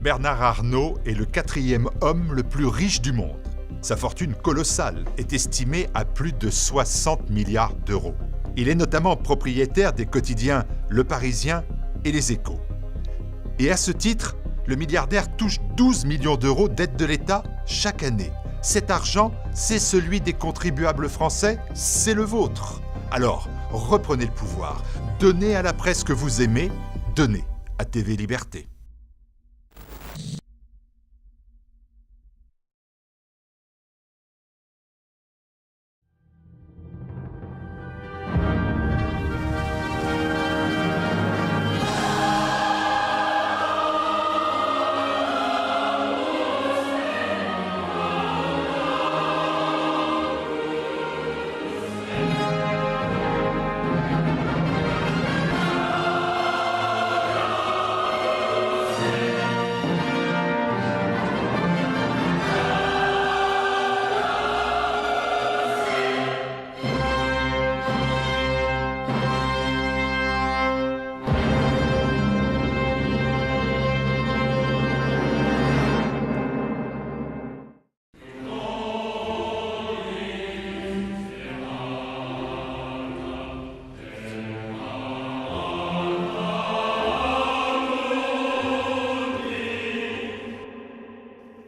Bernard Arnault est le 4e homme le plus riche du monde. Sa fortune colossale est estimée à plus de 60 milliards d'euros. Il est notamment propriétaire des quotidiens Le Parisien et Les Échos. Et à ce titre, le milliardaire touche 12 millions d'euros d'aide de l'État chaque année. Cet argent, c'est celui des contribuables français, c'est le vôtre. Alors, reprenez le pouvoir, donnez à la presse que vous aimez, donnez à TV Liberté.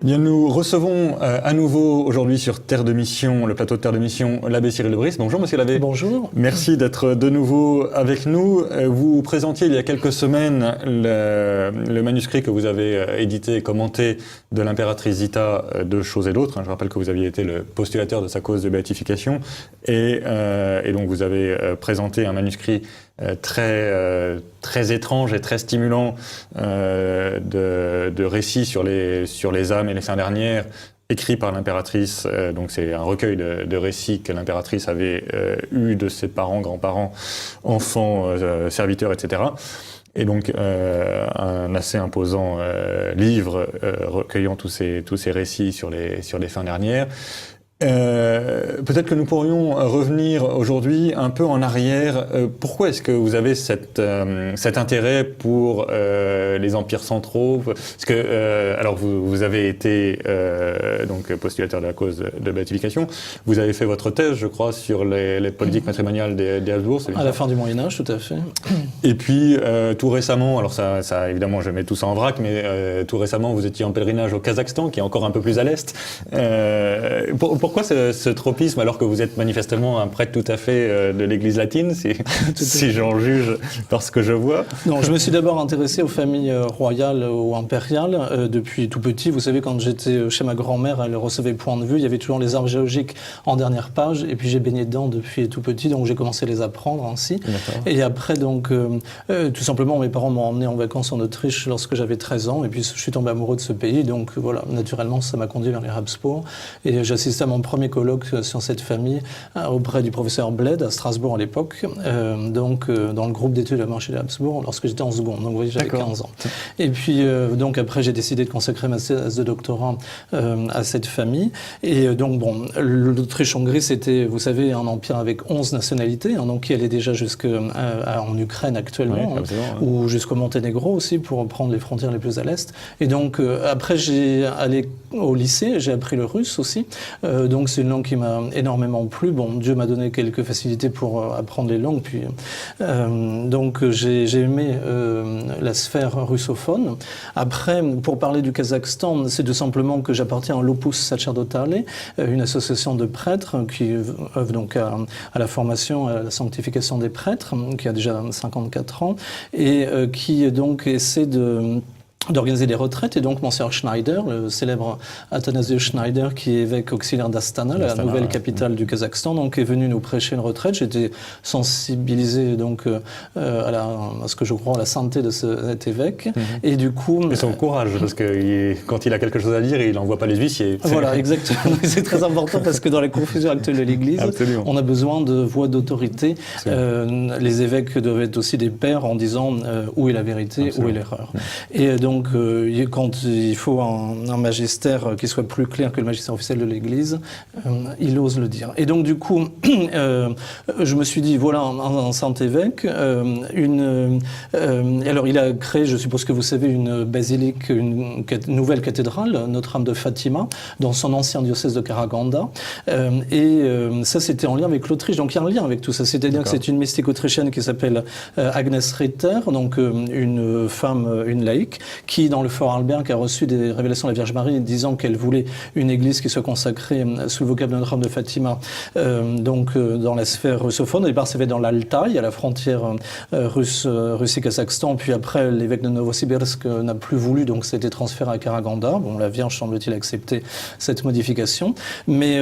Bien, nous recevons à nouveau aujourd'hui sur Terre de Mission, le plateau de Terre de Mission, l'abbé Cyril de Brice. Bonjour Monsieur l'abbé. Bonjour. Merci d'être de nouveau avec nous. Vous présentiez il y a quelques semaines le manuscrit que vous avez édité et commenté de l'impératrice Zita de Choses et d'autres. Je rappelle que vous aviez été le postulateur de sa cause de béatification et donc vous avez présenté un manuscrit très étrange et très stimulant de récits sur les âmes et les fins dernières, écrit par l'impératrice. Donc c'est un recueil de récits que l'impératrice avait eu de ses parents, grands-parents, enfants, serviteurs, etc. Et donc un assez imposant livre recueillant tous ces récits sur les fins dernières. Peut-être que nous pourrions revenir aujourd'hui un peu en arrière. Pourquoi est-ce que vous avez cet intérêt pour les empires centraux? Parce que alors vous avez été donc postulateur de la cause de béatification. Vous avez fait votre thèse, je crois, sur les politiques matrimoniales des Habsbourg. À la fin du Moyen Âge, tout à fait. Et puis tout récemment, alors ça évidemment, je mets tout ça en vrac, mais tout récemment, vous étiez en pèlerinage au Kazakhstan, qui est encore un peu plus à l'est. Pourquoi ce tropisme, alors que vous êtes manifestement un prêtre tout à fait de l'Église latine, si j'en juge par ce que je vois? Non, je me suis d'abord intéressé aux familles royales ou impériales depuis tout petit. Vous savez, quand j'étais chez ma grand-mère, elle recevait Point de vue, il y avait toujours les arbres géologiques en dernière page, et puis j'ai baigné dedans depuis tout petit, donc j'ai commencé à les apprendre ainsi. Et après, donc, tout simplement, mes parents m'ont emmené en vacances en Autriche lorsque j'avais 13 ans, et puis je suis tombé amoureux de ce pays, donc voilà, naturellement, ça m'a conduit vers les Habsbourg. Et j'assistais à mon premier colloque sur cette famille auprès du professeur Bled à Strasbourg à l'époque, dans le groupe d'études de la monarchie des Habsbourg lorsque j'étais en seconde, donc vous voyez, j'avais 15 ans. Et puis donc après j'ai décidé de consacrer ma thèse de doctorat à cette famille, et donc bon, l'Autriche-Hongrie c'était, vous savez, un empire avec 11 nationalités, donc qui allait déjà en Ukraine actuellement, ou jusqu'au Monténégro aussi pour prendre les frontières les plus à l'est. Et donc après j'ai allé au lycée, j'ai appris le russe aussi, donc c'est une langue qui m'a énormément plu. Bon, Dieu m'a donné quelques facilités pour apprendre les langues, puis donc j'ai aimé la sphère russophone. Après, pour parler du Kazakhstan, c'est tout simplement que j'appartiens à l'Opus Sacerdotale, une association de prêtres qui œuvre donc à la formation, à la sanctification des prêtres, qui a déjà 54 ans, et qui donc essaie d'organiser des retraites, et donc Monseigneur Schneider, le célèbre Athanasius Schneider, qui est évêque auxiliaire d'Astana, la nouvelle capitale du Kazakhstan, donc est venu nous prêcher une retraite. J'étais sensibilisé donc à ce que je crois à la sainteté de cet évêque, et du coup... Et son courage, parce que quand il a quelque chose à dire, il n'envoie pas les huissiers. Voilà, exactement. C'est très important parce que dans la confusion actuelle de l'Église, on a besoin de voix d'autorité. Les évêques doivent être aussi des pères en disant où est la vérité, où est l'erreur. Et donc donc, quand il faut un magistère qui soit plus clair que le magistère officiel de l'Église, il ose le dire. Et donc, du coup, je me suis dit, voilà un saint évêque. Alors, il a créé, je suppose que vous savez, une basilique, une nouvelle cathédrale, Notre-Dame de Fatima, dans son ancien diocèse de Karaganda. Ça, c'était en lien avec l'Autriche. Donc, il y a un lien avec tout ça. C'est-à-dire que c'est une mystique autrichienne qui s'appelle Agnes Ritter, donc une femme, une laïque, qui, dans le Fort Alberg, a reçu des révélations de la Vierge Marie disant qu'elle voulait une église qui soit consacrée sous le vocable de Notre-Dame de Fatima, dans la sphère russophone. Au départ, ça fait dans l'Altaï, à la frontière Russie-Kazakhstan. Puis après, l'évêque de Novosibirsk n'a plus voulu, donc c'était transféré à Karaganda. Bon, la Vierge semble-t-il accepter cette modification. Mais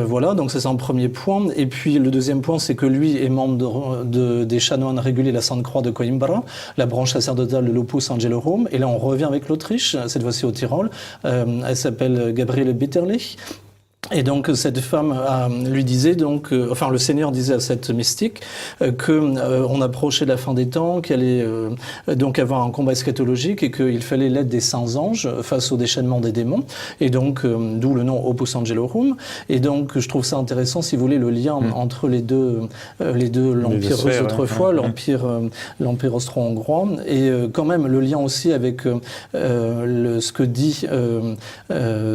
voilà, donc ça c'est un premier point. Et puis le deuxième point, c'est que lui est membre des chanoines réguliers de la Sainte Croix de Coimbra, la branche sacerdotale de l'Opus Angelorum. Et là, on revient avec l'Autriche, cette fois-ci au Tyrol. Elle s'appelle Gabriele Bitterlich. Et donc cette femme lui disait donc, enfin le Seigneur disait à cette mystique on approchait de la fin des temps, qu'elle allait donc avoir un combat eschatologique et qu'il fallait l'aide des saints anges face au déchaînement des démons. Et donc d'où le nom Opus Angelorum. Et donc je trouve ça intéressant, si vous voulez, le lien entre les deux l'empire russe autrefois, l'empire austro-hongrois, et quand même le lien aussi avec ce que dit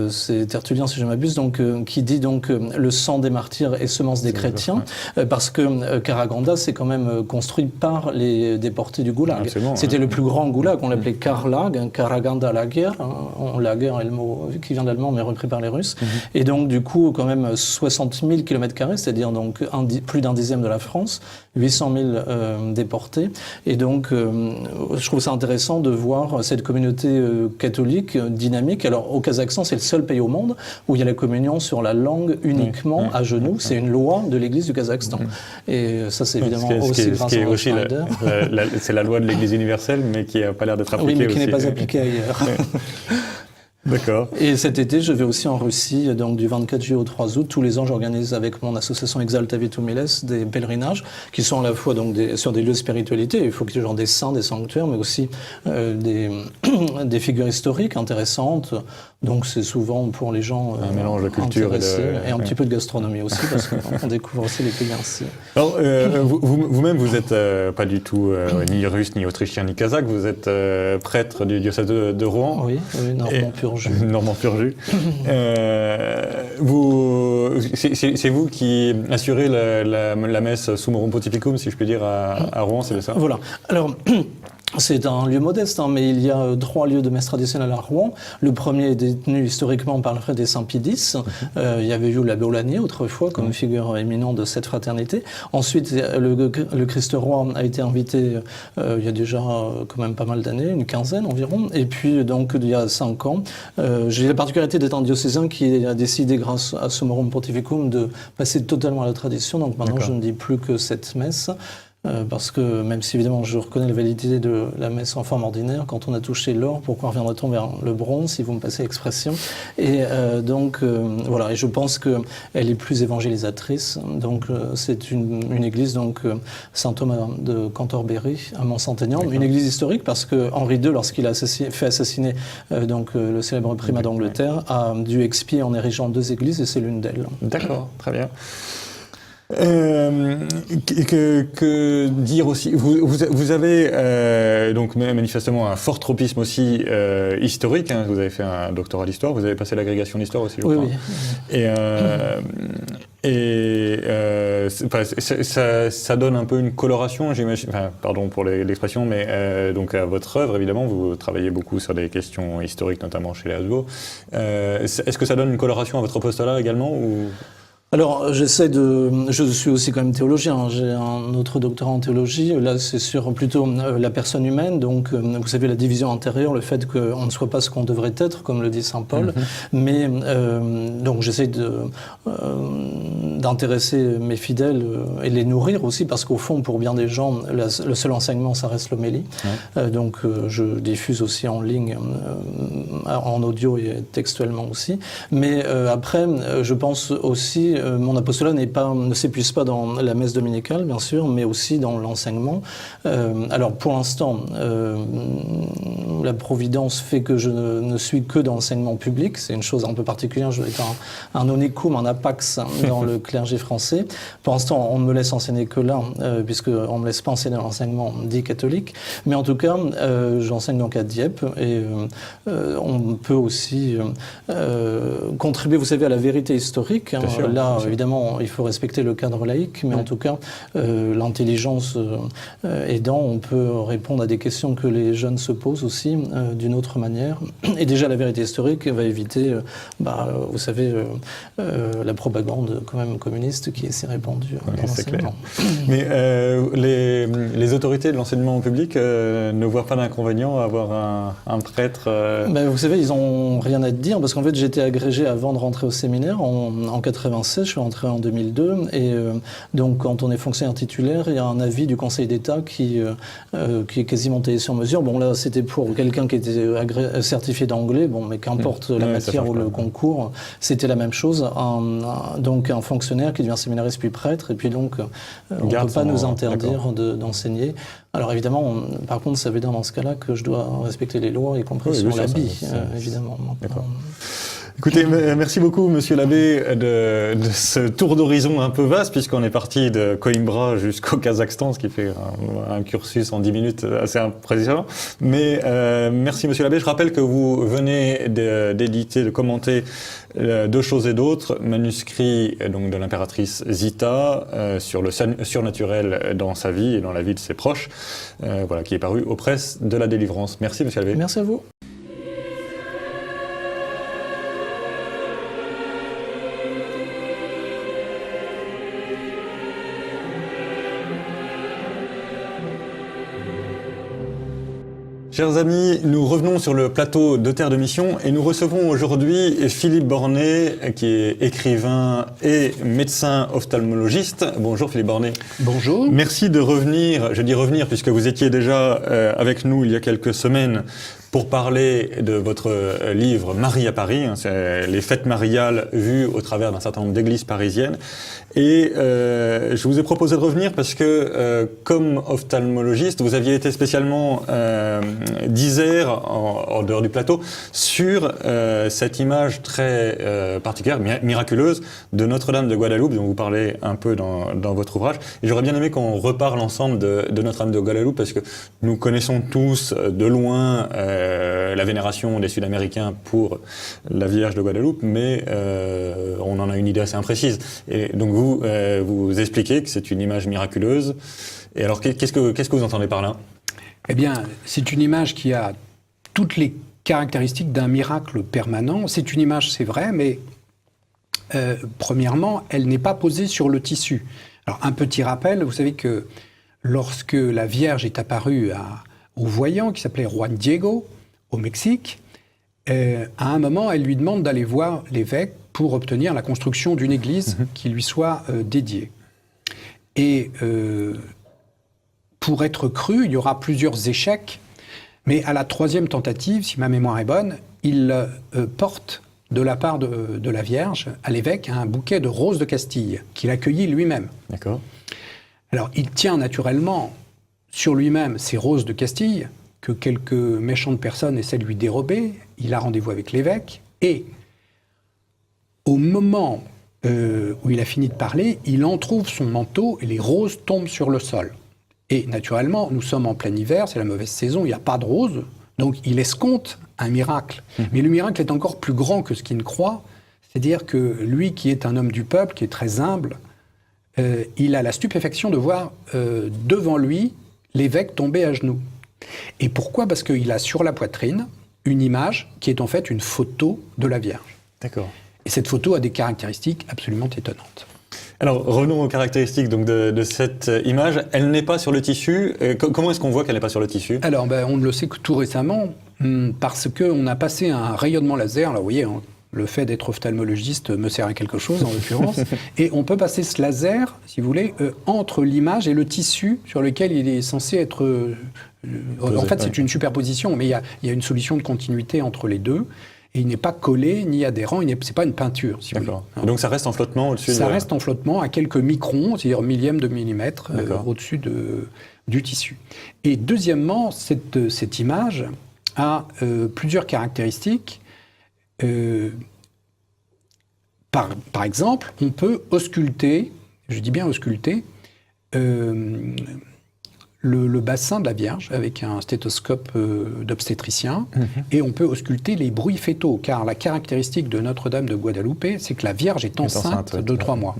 c'est Tertullien si je m'abuse, donc qui dit donc le sang des martyrs est semence des chrétiens, parce que Karaganda c'est quand même construit par les déportés du Goulag. C'était le plus grand Goulag, on l'appelait Karlag, Karaganda Lager, la guerre est le mot qui vient d'allemand mais repris par les Russes. Et donc du coup quand même 60 000 km², c'est-à-dire donc plus d'un dixième de la France, 800 000 déportés. Et donc je trouve ça intéressant de voir cette communauté catholique dynamique. Alors au Kazakhstan c'est le seul pays au monde où il y a la communion sur la langue uniquement à genoux. C'est une loi de l'Église du Kazakhstan. Et ça, c'est évidemment aussi grâce à Schneider. C'est la loi de l'Église universelle, mais qui n'a pas l'air d'être appliquée. Oui, mais qui n'est pas appliquée ailleurs. D'accord. Et cet été, je vais aussi en Russie, donc du 24 juillet au 3 août. Tous les ans, j'organise avec mon association Exaltavitum Miles des pèlerinages qui sont à la fois donc sur des lieux de spiritualité. Il faut qu'il y ait genre des saints, des sanctuaires, mais aussi des figures historiques intéressantes. Donc c'est souvent pour les gens un mélange de culture et un petit peu de gastronomie aussi, parce qu'on découvre aussi les pays ainsi. Alors, vous-même, vous n'êtes pas du tout ni russe, ni autrichien, ni kazakh. Vous êtes prêtre du diocèse de Rouen. Oui, normand pur jus. Normand pur jus. C'est vous qui assurez la messe Summorum Pontificum, si je puis dire, à Rouen, c'est ça? Voilà. Alors... C'est un lieu modeste, mais il y a 3 lieux de messe traditionnelle à Rouen. Le premier est détenu historiquement par le frère des Saint-Pie-X. Il y avait eu l'abbé Aulanier autrefois comme figure éminente de cette fraternité. Ensuite, le Christ-Roi a été invité il y a déjà quand même pas mal d'années, une quinzaine environ. Et puis donc il y a 5 ans, j'ai la particularité d'être un diocésain qui a décidé, grâce à Summorum Pontificum, de passer totalement à la tradition. Donc maintenant, je ne dis plus que cette messe. Parce que même si évidemment je reconnais la validité de la messe en forme ordinaire, quand on a touché l'or, pourquoi reviendrait-on vers le bronze, si vous me passez l'expression? Et voilà, et je pense qu'elle est plus évangélisatrice. Donc c'est une église, donc Saint Thomas de Cantorbéry à Mont-Saint-Aignan, une église historique parce que Henri II, lorsqu'il a fait assassiner le célèbre primat d'Angleterre, a dû expier en érigeant 2 églises et c'est l'une d'elles. D'accord, très bien. Que dire aussi, vous avez donc manifestement un fort tropisme aussi historique, hein. Vous avez fait un doctorat d'histoire, vous avez passé l'agrégation d'histoire aussi, je crois. Oui. Ça donne un peu une coloration, j'imagine, pardon pour l'expression, mais donc à votre œuvre, évidemment, vous travaillez beaucoup sur des questions historiques, notamment chez les Habsbourg. Est-ce que ça donne une coloration à votre apostolat également ou... Alors, je suis aussi quand même théologien, j'ai un autre doctorat en théologie, là c'est sur plutôt la personne humaine, donc vous savez la division intérieure, le fait qu'on ne soit pas ce qu'on devrait être, comme le dit saint Paul, mais donc j'essaie d'intéresser mes fidèles et les nourrir aussi, parce qu'au fond, pour bien des gens, le seul enseignement, ça reste l'homélie, donc je diffuse aussi en ligne, en audio et textuellement aussi, mais après, je pense aussi mon apostolat ne s'épuise pas dans la messe dominicale, bien sûr, mais aussi dans l'enseignement. Alors, pour l'instant, la Providence fait que je ne suis que dans l'enseignement public. C'est une chose un peu particulière. Je vais être un onécum, un apax dans le clergé français. Pour l'instant, on ne me laisse enseigner que là, puisqu'on ne me laisse pas enseigner l'enseignement dit catholique. Mais en tout cas, j'enseigne donc à Dieppe et on peut aussi contribuer, vous savez, à la vérité historique. Hein. Sûr, là, évidemment, il faut respecter le cadre laïque, mais en tout cas, l'intelligence aidant, on peut répondre à des questions que les jeunes se posent aussi d'une autre manière. Et déjà, la vérité historique va éviter, vous savez, la propagande quand même communiste qui est si répandue dans l'enseignement. Mais les autorités de l'enseignement public ne voient pas d'inconvénient à avoir un prêtre Vous savez, ils n'ont rien à dire, parce qu'en fait, j'étais agrégé avant de rentrer au séminaire en 96, je suis rentré en 2002, et donc quand on est fonctionnaire titulaire, il y a un avis du Conseil d'État qui est quasiment taillé sur mesure. Bon, là, c'était pour quelqu'un qui était certifié d'anglais, mais qu'importe la matière ou le concours, c'était la même chose. Donc un fonctionnaire qui devient séminariste puis prêtre, et puis donc on ne peut pas nous interdire d'enseigner. Alors évidemment, par contre, ça veut dire dans ce cas-là que je dois respecter les lois, y compris sur l'habit, évidemment. D'accord. Écoutez, merci beaucoup, Monsieur l'abbé, de ce tour d'horizon un peu vaste, puisqu'on est parti de Coimbra jusqu'au Kazakhstan, ce qui fait un cursus en 10 minutes assez impressionnant. Mais merci, Monsieur l'abbé. Je rappelle que vous venez d'éditer, de commenter Deux choses et d'autres, manuscrit donc de l'impératrice Zita sur le surnaturel dans sa vie et dans la vie de ses proches, qui est paru aux presses de la Délivrance. Merci, Monsieur l'abbé. Merci à vous. Chers amis, nous revenons sur le plateau de Terre de Mission et nous recevons aujourd'hui Philippe Bornet, qui est écrivain et médecin ophtalmologiste. Bonjour Philippe Bornet. Bonjour. Merci de revenir, je dis revenir puisque vous étiez déjà avec nous il y a quelques semaines pour parler de votre livre Marie à Paris, c'est les fêtes mariales vues au travers d'un certain nombre d'églises parisiennes. Et je vous ai proposé de revenir parce que, comme ophtalmologiste, vous aviez été spécialement disert, en dehors du plateau, sur cette image très particulière, miraculeuse, de Notre-Dame de Guadeloupe, dont vous parlez un peu dans votre ouvrage. Et j'aurais bien aimé qu'on reparle ensemble de Notre-Dame de Guadeloupe, parce que nous connaissons tous de loin la vénération des Sud-Américains pour la Vierge de Guadeloupe, mais on en a une idée assez imprécise. Et donc vous expliquez que c'est une image miraculeuse. Et alors, qu'est-ce que vous entendez par là ? Eh bien, c'est une image qui a toutes les caractéristiques d'un miracle permanent. C'est une image, c'est vrai, mais premièrement, elle n'est pas posée sur le tissu. Alors, un petit rappel, vous savez que lorsque la Vierge est apparue au voyant, qui s'appelait Juan Diego, au Mexique, à un moment, elle lui demande d'aller voir l'évêque pour obtenir la construction d'une église qui lui soit dédiée. Et pour être cru, il y aura plusieurs échecs, mais à la troisième tentative, si ma mémoire est bonne, il porte de la part de la Vierge à l'évêque un bouquet de roses de Castille qu'il accueillit lui-même. D'accord. Alors, il tient naturellement sur lui-même ces roses de Castille que quelques méchantes personnes essaient de lui dérober. Il a rendez-vous avec l'évêque et au moment où il a fini de parler, il entr'ouvre son manteau et les roses tombent sur le sol. Et naturellement, nous sommes en plein hiver, c'est la mauvaise saison, il n'y a pas de roses, donc il escompte un miracle. Mais le miracle est encore plus grand que ce qu'il ne croit, c'est-à-dire que lui qui est un homme du peuple, qui est très humble, il a la stupéfaction de voir devant lui l'évêque tomber à genoux. Et pourquoi ? Parce qu'il a sur la poitrine une image qui est en fait une photo de la Vierge. D'accord. Et cette photo a des caractéristiques absolument étonnantes. Alors, revenons aux caractéristiques donc, de cette image. Elle n'est pas sur le tissu. Comment est-ce qu'on voit qu'elle n'est pas sur le tissu ? Alors, on ne le sait que tout récemment, parce qu'on a passé un rayonnement laser. Là, vous voyez, le fait d'être ophtalmologiste me sert à quelque chose, en l'occurrence. Et on peut passer ce laser, si vous voulez, entre l'image et le tissu sur lequel il est censé être... en fait, c'est une superposition, mais il y a une solution de continuité entre les deux. et il n'est pas collé ni adhérent, c'est pas une peinture. Si vous D'accord. voulez. Donc ça reste en flottement au-dessus Ça reste en flottement à quelques microns, c'est-à-dire millièmes de millimètre au-dessus du tissu. Et deuxièmement, cette image a plusieurs caractéristiques. Par exemple, on peut ausculter, je dis bien ausculter, le bassin de la Vierge avec un stéthoscope d'obstétricien, et on peut ausculter les bruits fœtaux, car la caractéristique de Notre-Dame de Guadalupe, c'est que la Vierge est enceinte de 3 mois.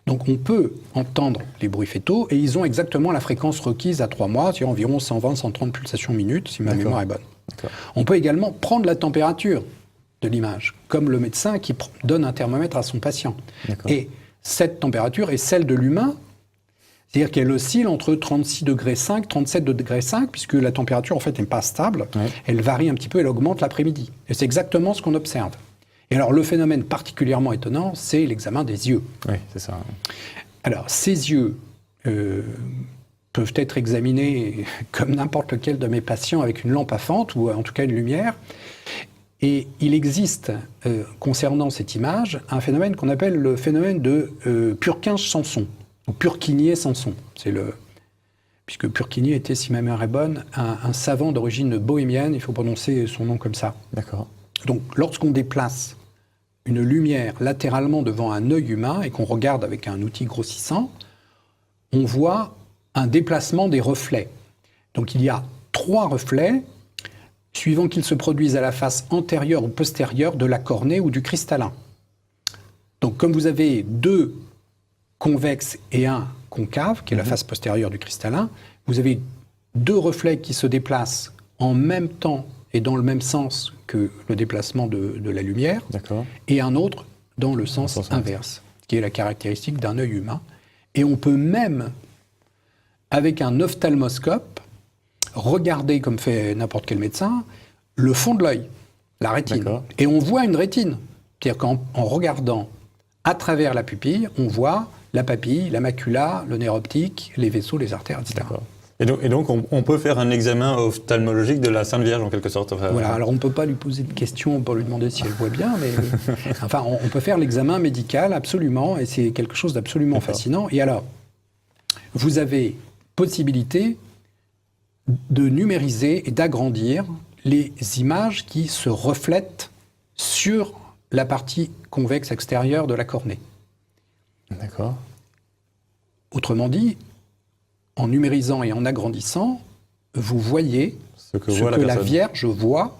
Donc on peut entendre les bruits fœtaux, et ils ont exactement la fréquence requise à 3 mois, c'est environ 120-130 pulsations minutes, si ma mémoire est bonne. On peut également prendre la température de l'image, comme le médecin qui donne un thermomètre à son patient. Et cette température est celle de l'humain, c'est-à-dire qu'elle oscille entre 36,5 degrés, 37,5 degrés, puisque la température en fait n'est pas stable, elle varie un petit peu, elle augmente l'après-midi. Et c'est exactement ce qu'on observe. Et alors le phénomène particulièrement étonnant, c'est l'examen des yeux. Oui, c'est ça. Alors ces yeux peuvent être examinés comme n'importe lequel de mes patients avec une lampe à fente, ou en tout cas une lumière. Et il existe, concernant cette image, un phénomène qu'on appelle le phénomène de Purkinje-Sanson, ou Purkinje-Sanson. Puisque Purkinje était, si ma mémoire est bonne, un savant d'origine bohémienne, il faut prononcer son nom comme ça. D'accord. Donc, lorsqu'on déplace une lumière latéralement devant un œil humain et qu'on regarde avec un outil grossissant, on voit un déplacement des reflets. Donc, il y a 3 reflets, suivant qu'ils se produisent à la face antérieure ou postérieure de la cornée ou du cristallin. Donc, comme vous avez 2 convexes et un concave, qui est la face postérieure du cristallin, vous avez 2 reflets qui se déplacent en même temps et dans le même sens que le déplacement de la lumière, et un autre dans le sens inverse, qui est la caractéristique d'un œil humain. Et on peut même, avec un ophtalmoscope, regarder, comme fait n'importe quel médecin, le fond de l'œil, la rétine. Et on voit une rétine. C'est-à-dire qu'en regardant à travers la pupille, on voit la papille, la macula, le nerf optique, les vaisseaux, les artères, etc. Et donc on peut faire un examen ophtalmologique de la Sainte Vierge, en quelque sorte. Voilà, alors on ne peut pas lui poser de questions pour lui demander si elle voit bien, mais enfin, on peut faire l'examen médical, absolument, et c'est quelque chose d'absolument fascinant. Et alors, vous avez possibilité de numériser et d'agrandir les images qui se reflètent sur la partie convexe extérieure de la cornée. D'accord. Autrement dit, en numérisant et en agrandissant, vous voyez ce que la Vierge voit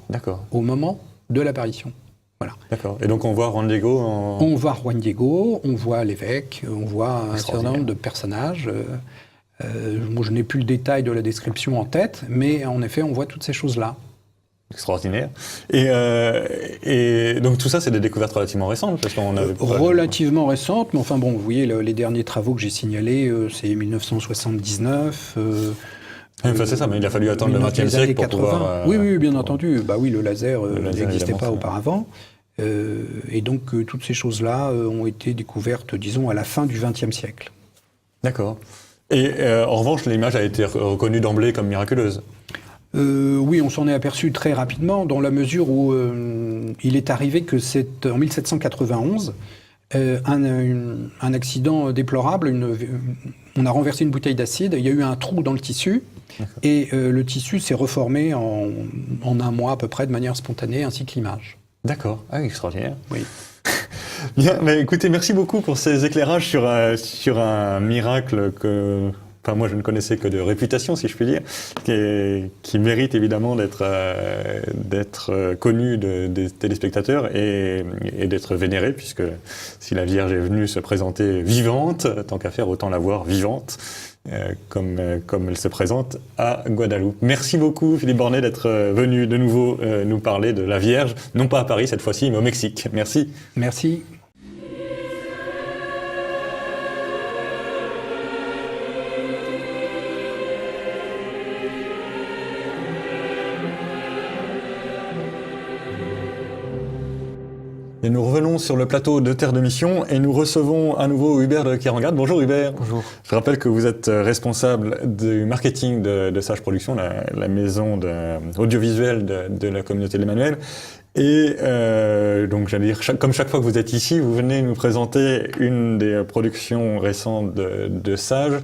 au moment de l'apparition. Voilà. D'accord. Et donc on voit Juan Diego On voit Juan Diego, on voit l'évêque, on voit un certain nombre de personnages. Moi, je n'ai plus le détail de la description en tête, mais en effet, on voit toutes ces choses-là. Extraordinaire. Et donc tout ça, c'est des découvertes relativement récentes, parce qu'on avait relativement récentes, mais enfin bon, vous voyez, les derniers travaux que j'ai signalés, c'est 1979. C'est ça, mais il a fallu attendre le XXe siècle pour pouvoir... Oui, bien entendu. Bah oui, le laser n'existait pas auparavant. Et donc, toutes ces choses-là ont été découvertes, disons, à la fin du XXe siècle. D'accord. Et en revanche, l'image a été reconnue d'emblée comme miraculeuse. Oui, on s'en est aperçu très rapidement, dans la mesure où il est arrivé que c'est en 1791, un accident déplorable, on a renversé une bouteille d'acide, il y a eu un trou dans le tissu, et le tissu s'est reformé en un mois à peu près de manière spontanée, ainsi que l'image. D'accord, extraordinaire. Oui. Bien, mais écoutez, merci beaucoup pour ces éclairages sur un miracle que... Enfin, moi, je ne connaissais que de réputation, si je puis dire, qui mérite évidemment d'être connu des téléspectateurs et d'être vénéré, puisque si la Vierge est venue se présenter vivante, tant qu'à faire, autant la voir vivante, comme elle se présente à Guadeloupe. Merci beaucoup, Philippe Bornet, d'être venu de nouveau nous parler de la Vierge, non pas à Paris cette fois-ci, mais au Mexique. Merci. Merci. Et nous revenons sur le plateau de Terre de Mission et nous recevons à nouveau Hubert de Kerangat. Bonjour Hubert. Bonjour. Je rappelle que vous êtes responsable du marketing de Sage Productions, la maison audiovisuelle de la communauté de l'Emmanuel. Et donc, j'allais dire, comme chaque fois que vous êtes ici, vous venez nous présenter une des productions récentes de Sage.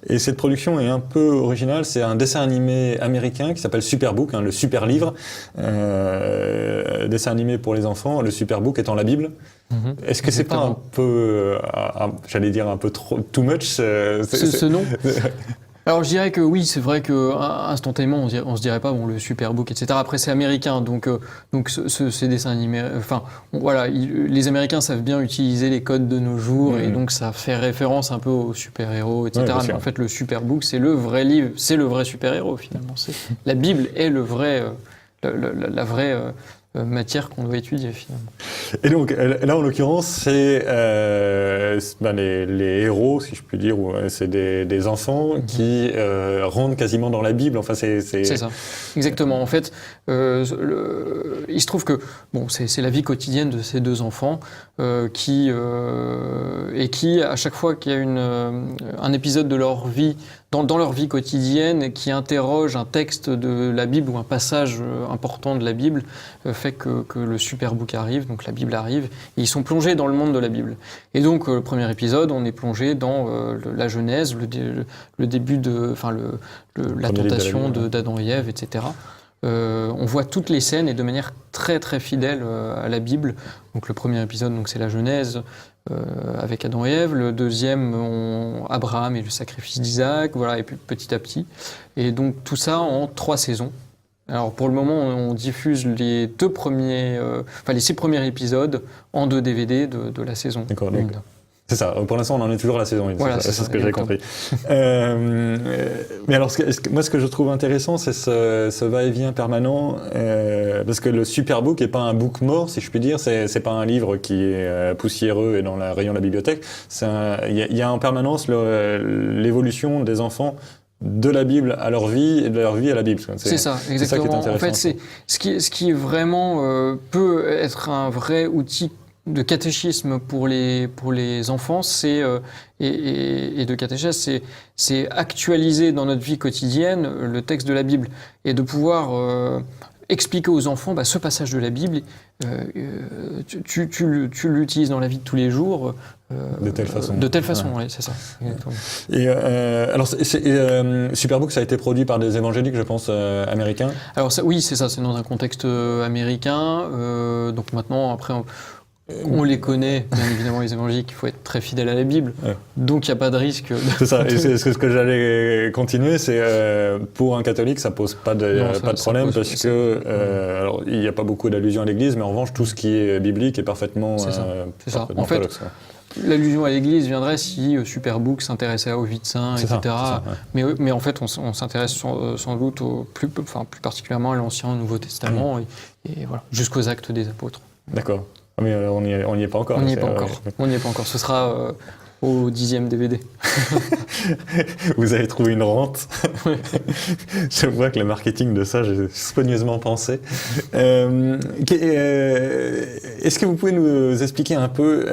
Et cette production est un peu originale. C'est un dessin animé américain qui s'appelle Superbook, le super livre. Dessin animé pour les enfants, le Superbook étant la Bible. Est-ce que c'est pas un peu, j'allais dire un peu trop too much ce nom Alors je dirais que oui, c'est vrai que instantanément on se dirait pas bon le Superbook etc. Après c'est américain donc ces dessins animés, enfin voilà, les Américains savent bien utiliser les codes de nos jours et donc ça fait référence un peu aux super-héros etc. Ouais, mais en fait le Superbook c'est le vrai livre, c'est le vrai super-héros finalement. La Bible est le vrai, la vraie matière qu'on doit étudier finalement. Et donc là en l'occurrence c'est les héros si je puis dire, c'est des enfants qui rentrent quasiment dans la Bible, enfin c'est ça, exactement. En fait il se trouve que bon, c'est la vie quotidienne de ces deux enfants qui à chaque fois qu'il y a un épisode de leur vie dans leur vie quotidienne qui interroge un texte de la Bible ou un passage important de la Bible fait que le Superbook arrive, donc la Bible arrive, et ils sont plongés dans le monde de la Bible. Et donc le premier épisode, on est plongé dans la Genèse, le début la tentation d'Adam et Ève, etc. On voit toutes les scènes et de manière très très fidèle à la Bible. Donc le premier épisode, donc c'est la Genèse avec Adam et Ève. Le deuxième, Abraham et le sacrifice d'Isaac. Voilà, et puis petit à petit. Et donc tout ça en 3 saisons. Alors pour le moment, on diffuse les 6 premiers épisodes en 2 DVD de la saison. D'accord. Donc, c'est ça. Pour l'instant, on en est toujours à la saison 1. Voilà, c'est ce que j'ai compris. Mais alors, moi, ce que je trouve intéressant, c'est ce va-et-vient permanent, parce que le Superbook n'est pas un book mort, si je puis dire. C'est pas un livre qui est poussiéreux et dans le rayon de la bibliothèque. Il y a en permanence l'évolution des enfants de la Bible à leur vie et de leur vie à la Bible. C'est ça, exactement. C'est ça qui est intéressant. En fait, c'est ce qui est vraiment peut être un vrai outil de catéchisme pour les enfants, et de catéchèse, c'est actualiser dans notre vie quotidienne le texte de la Bible et de pouvoir expliquer aux enfants ce passage de la Bible, tu l'utilises dans la vie de tous les jours. De telle façon. De telle façon, oui, c'est ça. Exactement. Et alors, Superbook, ça a été produit par des évangéliques, je pense, américains. Alors oui, c'est ça, c'est dans un contexte américain. Donc maintenant, après, on les connaît, bien évidemment, les évangéliques, il faut être très fidèle à la Bible. Ouais. Donc il n'y a pas de risque. C'est ça, et c'est ce que j'allais continuer, c'est pour un catholique, ça pose pas de problème, parce que alors, il n'y a pas beaucoup d'allusions à l'Église, mais en revanche, tout ce qui est biblique est parfaitement, c'est ça. Parfaitement en fait, l'allusion à l'Église viendrait si Superbook s'intéressait aux vies de saints, etc. Ouais. Mais en fait, on s'intéresse sans doute plus particulièrement à l'Ancien et au Nouveau Testament, et voilà, jusqu'aux actes des apôtres. D'accord. Mais on n'y est pas encore. On n'y est pas encore. Ce sera au 10e DVD. Vous avez trouvé une rente. Je vois que le marketing de ça, j'ai soigneusement pensé. Est-ce que vous pouvez nous expliquer un peu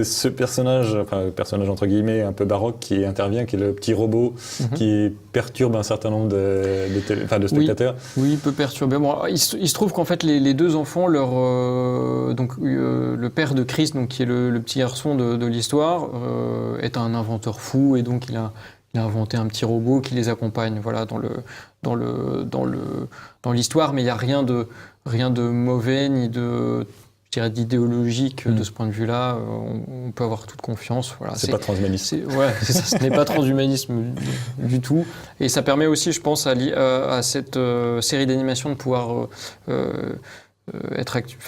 ce personnage entre guillemets un peu baroque qui intervient, qui est le petit robot qui perturbe un certain nombre de spectateurs? Oui, il peut perturber. Bon, il se trouve qu'en fait les deux enfants, le père de Christ, donc qui est le petit garçon de l'histoire, est un inventeur fou et donc il a inventé un petit robot qui les accompagne, voilà, dans l'histoire, mais il n'y a rien de mauvais ni d'idéologique de ce point de vue-là. On peut avoir toute confiance. Voilà, c'est pas transhumanisme. C'est ça, ce n'est pas transhumanisme du tout. Et ça permet aussi, je pense, à cette série d'animation de pouvoir être actuel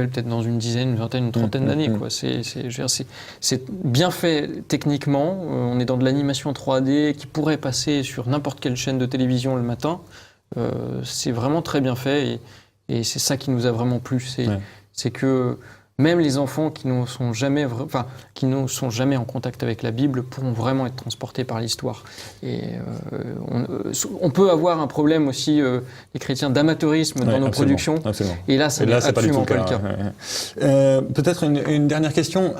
peut-être dans une dizaine, une vingtaine, une trentaine d'années. Quoi. C'est bien fait techniquement. On est dans de l'animation 3D qui pourrait passer sur n'importe quelle chaîne de télévision le matin. C'est vraiment très bien fait et c'est ça qui nous a vraiment plu. C'est que même les enfants qui ne sont jamais en contact avec la Bible pourront vraiment être transportés par l'histoire. Et on peut avoir un problème aussi, les chrétiens, d'amateurisme dans nos productions. Absolument. Et là, c'est absolument pas le cas. Peut-être une dernière question.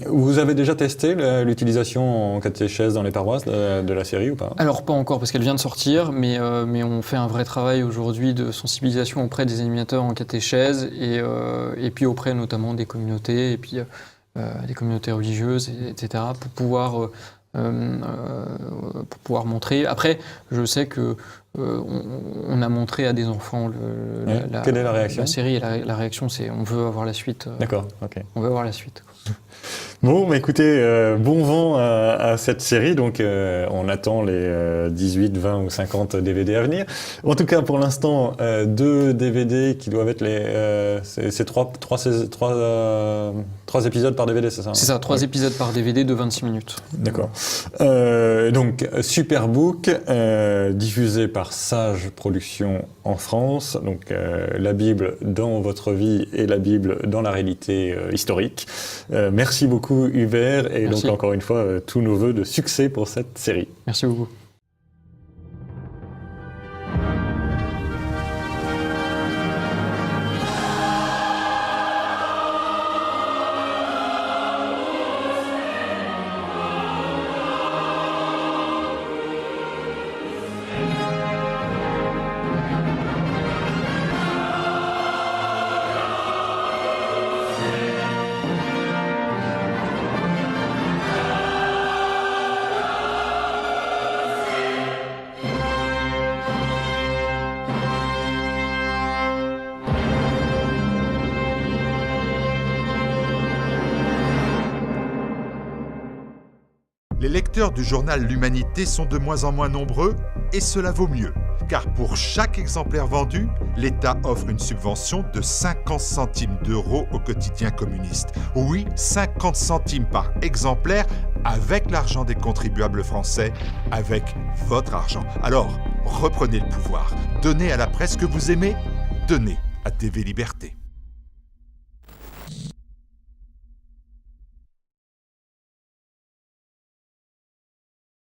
Vous avez déjà testé l'utilisation en catéchèse dans les paroisses de la série ou pas? Alors pas encore parce qu'elle vient de sortir, mais on fait un vrai travail aujourd'hui de sensibilisation auprès des animateurs en catéchèse et puis auprès notamment des communautés et puis des communautés religieuses, etc. pour pouvoir montrer. Après, je sais que on a montré à des enfants quelle est la réaction? La série et la réaction, c'est on veut avoir la suite. D'accord, ok. On veut avoir la suite. Bon, bah écoutez, bon vent à cette série. Donc, on attend les 18, 20 ou 50 DVD à venir. En tout cas, pour l'instant, 2 DVD qui doivent être c'est 3 épisodes par DVD, c'est ça? C'est ça, 3 épisodes par DVD de 26 minutes. D'accord. Donc, Superbook, diffusé par Sage Productions en France. Donc, la Bible dans votre vie et la Bible dans la réalité historique. Merci beaucoup Hubert et Merci. donc encore une fois tous nos vœux de succès pour cette série. Merci beaucoup. Les lecteurs du journal L'Humanité sont de moins en moins nombreux et cela vaut mieux, car pour chaque exemplaire vendu, l'État offre une subvention de 50 centimes d'euros au quotidien communiste. Oui, 50 centimes par exemplaire avec l'argent des contribuables français, avec votre argent. Alors, reprenez le pouvoir, donnez à la presse que vous aimez, donnez à TV Liberté.